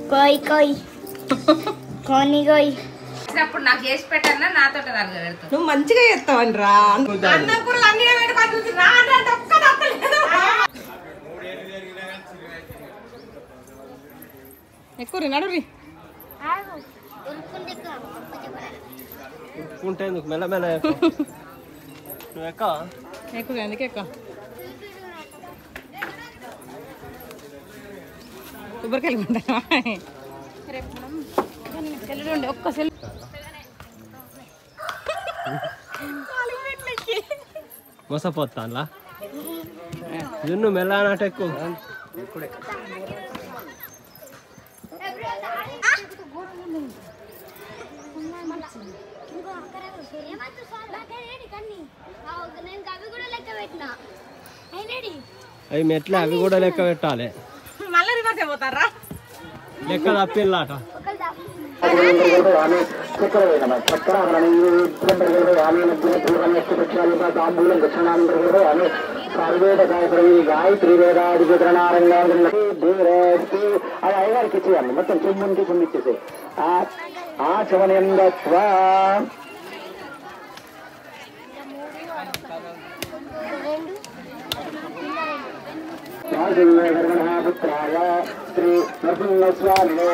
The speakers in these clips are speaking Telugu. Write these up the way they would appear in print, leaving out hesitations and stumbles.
కోయ్ కోయ్ కోని కోయ్ అప్పుడు నాకు చేసి పెట్టన్నా నాతో నువ్వు మంచిగా చేస్తావని రా ఎక్కువ నడురి ఉరుక్కుంటే ఎందుకు మెల్లమెల్ల నువ్వు ఎక్కువ ఎందుకు ఎక్కువ కొబ్బరికాయలు ఉంటావా సెల్లుండి ఒక్క సెల్ మోసపోతానులా జున్ను మెల్ల అన్నట్టు ఎక్కువ ఇప్పుడే అవి మెట్లే అవి కూడా లెక్క పెట్టాలి మళ్ళీ రివర్స్ అయిపోతారా లెక్క తప్పిల్లాట గాయత్రి అది అయ్యగారికి ఇచ్చేయాలి మొత్తం చుమ్మునికి చుమ్మిచ్చేసి ఆచమనం దత్వా పుత్రాయ శ్రీ నరసింహస్వామినే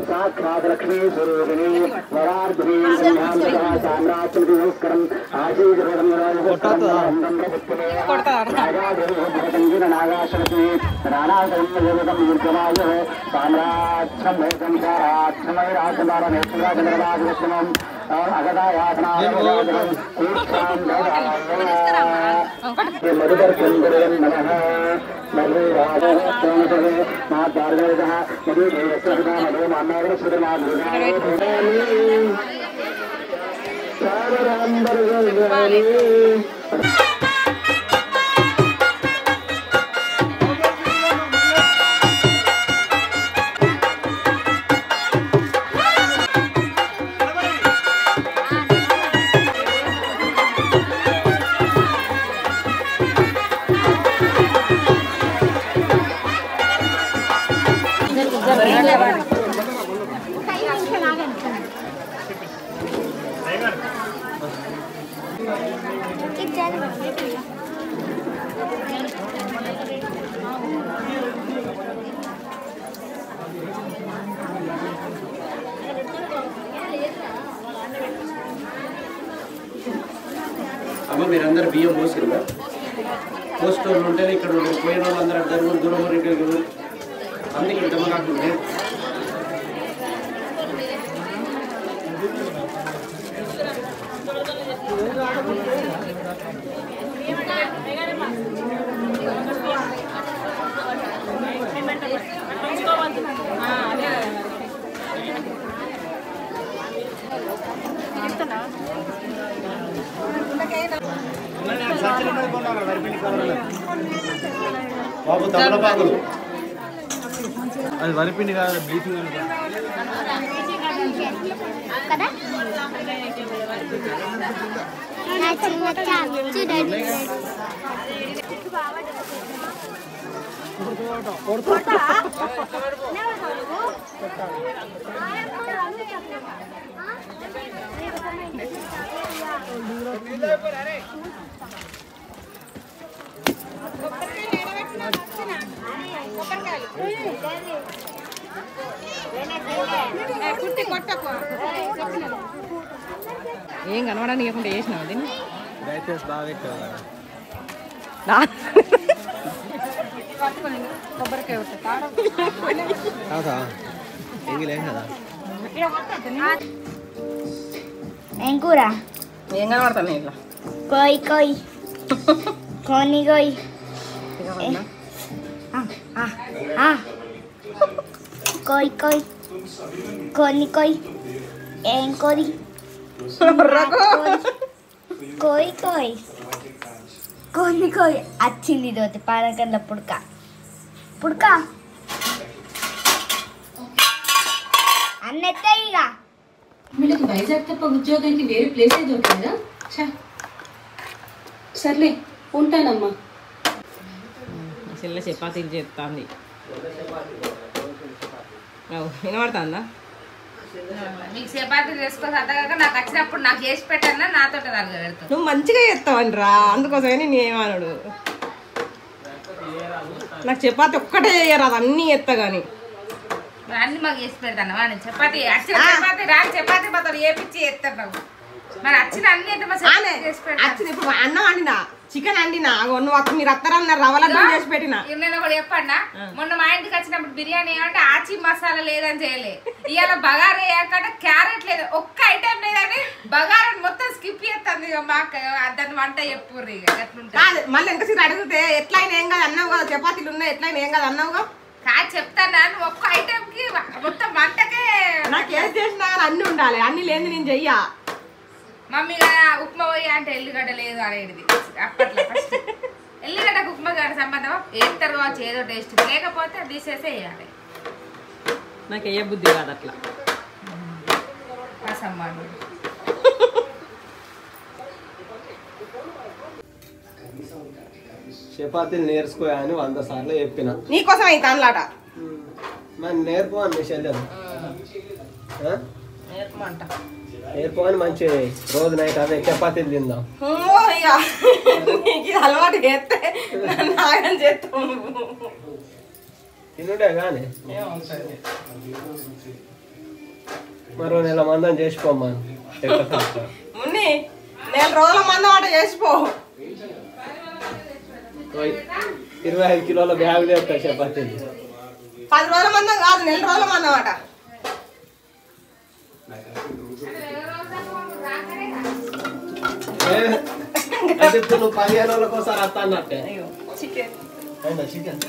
సాక్షాత్ లక్ష్మీ స్వరూపిణి వరార్ధిని సామ్రాజ్యం నాగాశక్తి నానాగమాయ సామ్రాజ్యం మధుకర్ సుందరం నమః మధు రాజా మా భార్గవ మధు మధు అన్నారు అమ్మ మీరందరూ బియ్యం పోసిరుగా పోస్టోళ్ళు ఉంటేనే ఇక్కడ పోయిన వాళ్ళందరూ దూరం దూరం అందుకే ఇంత నాకు బాబు తమలపాకులు అది వరిపిండి కాదు బ్లీచింగ్ ఏం కనబడానికి ఇవ్వకుండా చేసినావు దీన్ని దయచేసి బాగా పెట్టావు కదా కొబ్బరికాయ కదా ఏం కూర ఏం కనబడతాను ఇట్లా కోయ్ కోయ్ కోని కోయ్ కోయ్ కోయ్ కోని కోయ్ ఏం కోరి కోయ్ కోయ్ కోని కోయ్ వచ్చింది దోతి పానకల్ల పుడక పుడక మెత్తయిగా వీళ్ళకి వైజాగ్ తప్ప ఉద్యోగానికి వేరే ప్లేస్ ఏ దొరకలేదా? సర్లే ఉంటానమ్మా. చెల్లె చపాతీలు చేస్తుంది. వినబడుతుందా? మీకు చపాతీలు చేసుకోవచ్చు అంతగాక నాకు వచ్చినప్పుడు నాకు చేసి పెట్టన్నా నాతో పెడతాను. నువ్వు మంచిగా చేస్తావని రా, అందుకోసమే నేను ఏమన్నాడు. నాకు చపాతి ఒక్కటే చేయరాదు, అన్నీ చేస్తా కానీ. అన్ని మాకు చేసి పెడతాను వాడిని చపాతీ చపాతీ రాని చపాతీ మాతో ఏపిచ్చి చేస్తాను నాకు. మరి వచ్చిన అన్ని అయితే చేసి పెడతాను. ఇప్పుడు అన్నం వండినా, చికెన్ వండినా, నువ్వు మీరు అత్తరన్న రవ్వలడ్డు చేసి పెట్టిన. నేను కూడా చెప్పన్నా, మొన్న మా ఇంటికి వచ్చినప్పుడు బిర్యానీ ఏమంటే ఆచి మసాలా లేదని చేయలే, ఇవాళ బగారా వేయకుండా క్యారెట్ లేదు, ఒక్క ఐటెం లేదని బగారాన్ని మొత్తం స్కిప్ చేస్తుంది. ఇక మాకు దాన్ని వంట చెప్పుర్రు ఇక కాదు. మళ్ళీ ఇంకా సీరు అడిగితే ఎట్లయినా ఏం కాదు అన్నావు కదా, చపాతీలు ఉన్నాయి ఎట్లయినా ఏం కాదు అన్నావుగా. కాదు చెప్తాను, ఒక్క ఐటెం కి మొత్తం వంటకే నాకు ఏది చేసినా కానీ అన్ని ఉండాలి, అన్ని లేని నేను చెయ్యా. మమ్మీ కదా ఉప్మా పోయి అంటే ఎల్లిగడ్డ లేదు అనేది అప్పట్లో. ఫస్ట్ ఎల్లిగడ్డకు ఉప్మా గారి సంబంధం వేస్తారు కావచ్చు, ఏదో టేస్ట్ లేకపోతే తీసేసే వేయాలి. నాకు ఏ బుద్ధి కాదు అట్లా. చపాతీలు నేర్చుకోయా అని 100 సార్లు చెప్పిన. నీకోసం అయితే అన్నలాట మరి నేర్పో అని చెల్లెలు నేర్పమంట. నేర్పో అని మంచి రోజు నైట్ అదే చపాతీలు తిందాం. నీకు అలవాటు చేస్తే నాగం చేస్తాం తినుడే కానీ మరో నెల మందం చేసిపోమ్మా. మున్ని 4 రోజుల మందం అట చేసిపో. 25 కిలోల బ్యాగ్ లేపుతాయి చపాతీలు. 10 రోజుల మందం కాదు, 4 రోజుల మందం అట. అంటే ఇప్పుడు నువ్వు 15 రోజులకు ఒకసారి వస్తా అన్నట్టే. చికెన్ చికెన్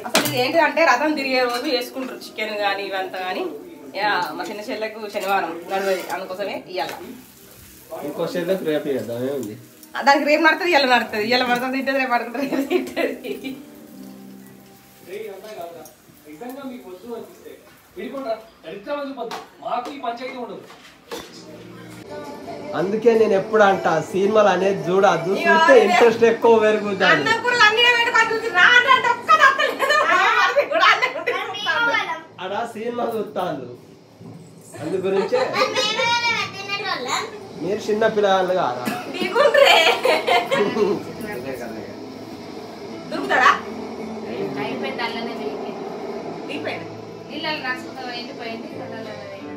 అసలు ఇది ఏంటిదంటే రథం తిరిగే రోజు వేసుకుంటారు చికెన్ కానీ ఇవంతా కానీ. మా చిన్న చెల్లెకు శనివారం నడవది, అందుకోసమే ఇవ్వాలి. ఇంకో చెల్లెకు రేపు చేద్దాం. ఏముంది దానికి రేపు నడుతుంది, ఇలా నడుతుంది, ఇలా పడుతుంది, తింటుంది, రేపు పడుతుంది, రేపు తింటుంది. అందుకే నేను ఎప్పుడు అంట సినిమాలు అనేది చూడద్దు, చూస్తే ఇంట్రెస్ట్ ఎక్కువ పెరుగుతుంది. అడా సినిమా చూస్తాను, అందు గురించే. మీరు చిన్న పిల్లలు కాదా?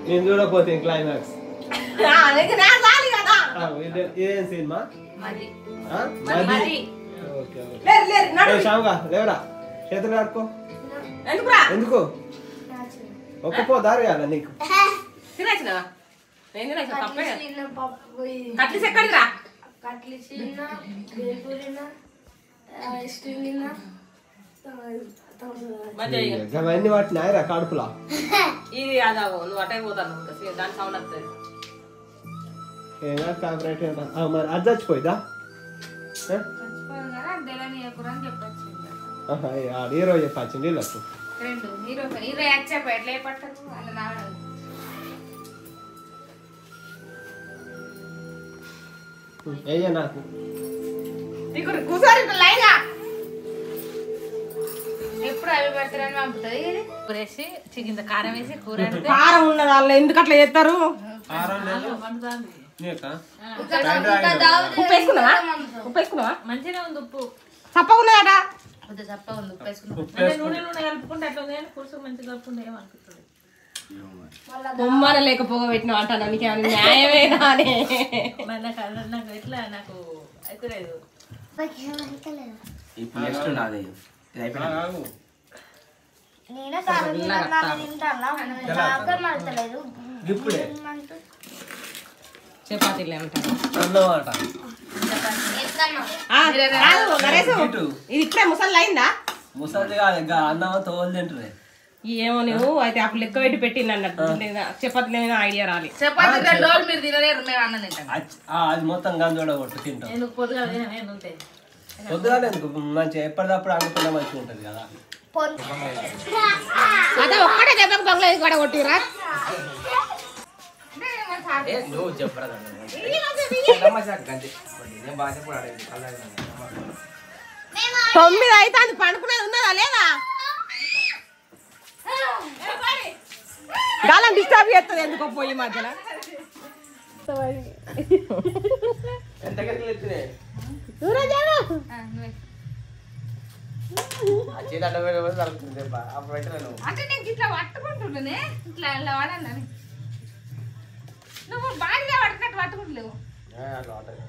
నేను చూడకపోతే క్లైమాక్స్ ఇదేం సినిమా? శ్యామ్గా లేవరా, చేతులు ఆడుకో. ఎందుకు ఒక్కపో దారి కదా నీకు? అవన్నీ వాటిని ఆయరా కడుపులా. ఇది అదాగో నువ్వు అటే పోతాను, దాని సౌండ్ వస్తుంది. మరి అది చచ్చిపోయిందా? హీరో చెప్పచ్చు వీళ్ళకు. ఏయ్యా నాకు ఎప్పుడు అవి పెడతారని పంపుతుంది. కూరేసి చికెన్ కారం వేసి కూర కారం ఉన్నది వాళ్ళు ఎందుకు అట్లా చేస్తారు? ఉప్పు వేసుకున్నావా? ఉప్పు వేసుకున్నావా? మంచిగా ఉంది ఉప్పు, చప్పగా ఉన్నదట. కొద్దిగా చప్ప ఉంది, ఉప్పు వేసుకున్నాం. నూనె కలుపుకుంటే అట్లా ఉంది కానీ పులుసు మంచిగా కలుపుకుంటే ఏమనుకుంటుంది. బొమ్మన లేకపోగా పెట్టిన అంటాను, నీకు ఏమైనా న్యాయమేనా అని. నాకు ఎట్లా నాకు అయితే లేదు. చపాతీలు ఏమంటారు? ఇది ఇప్పుడే ముసలి అయిందా? ముసలి కాదు, ఇంకా అన్నం తోలు తింటుంది. ఏమో నువ్వు అయితే అప్పుడు లెక్క పెట్టి పెట్టింది అన్నట్టు. చపాతీలు ఏమైనా ఐడియా రాలి. చపాతీ 2 రోజులు మీరు తినలేరు, మేము అన్నం తింటాం. అది మొత్తం గంజోడ కొట్టు తింటాం. ఎందుకు పొద్దుగా ఉంటాయి పొద్దుగా ఎందుకు మంచిగా ఎప్పటికప్పుడు అనుకున్నా మంచిగా ఉంటుంది కదా. అదే ఒక్కటే దెబ్బకు పగలేదు కూడా కొట్టిరా నువ్వు చెప్పరా 9 అయితే అది పండుకునేది ఉన్నదా లేదా గాలం డిస్టర్బ్ చేస్తుంది ఎందుకో పోయి మధ్యన ఎంత గంటలు ఎత్తున్నాయి చేతి అడ్డ తగ్గుతుంది అప్పుడు పెట్టలే నువ్వు అంటే నేను ఇట్లా పట్టుకుంటున్నానే ఇట్లా ఇలా వాడాలని నువ్వు బాగా పడుతున్నట్టు పట్టుకుంటలేవు అట్లా ఉంటుంది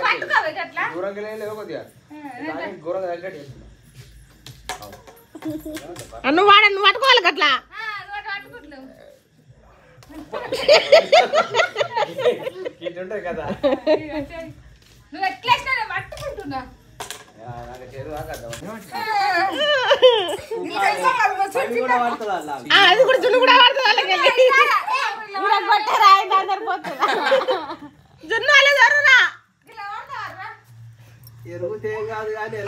పట్టుకోవే అట్లా దూరంగా లేవు కొద్దిగా ఘోరంగా తగ్గట్టు నువ్వు నువ్వు పట్టుకోవాలి అట్లా పట్టుకుంటలేవు ఇటు ఉంటాయి కదా నువ్వు ఎట్లా పట్టుకుంటున్నా నాకు చేదు కదా అది కూడా జున్ను కూడా పడుతుంది వాళ్ళకి జున్ను అలా జరుగురా ఎరుగుతే కాదు కానీ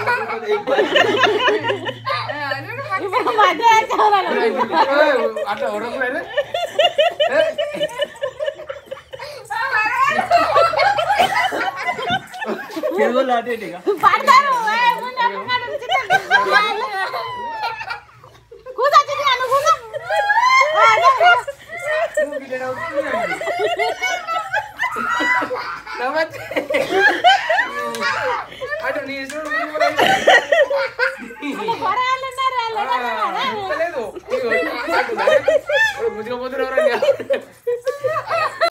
అట్లా ఉడకలేదు కూర్చో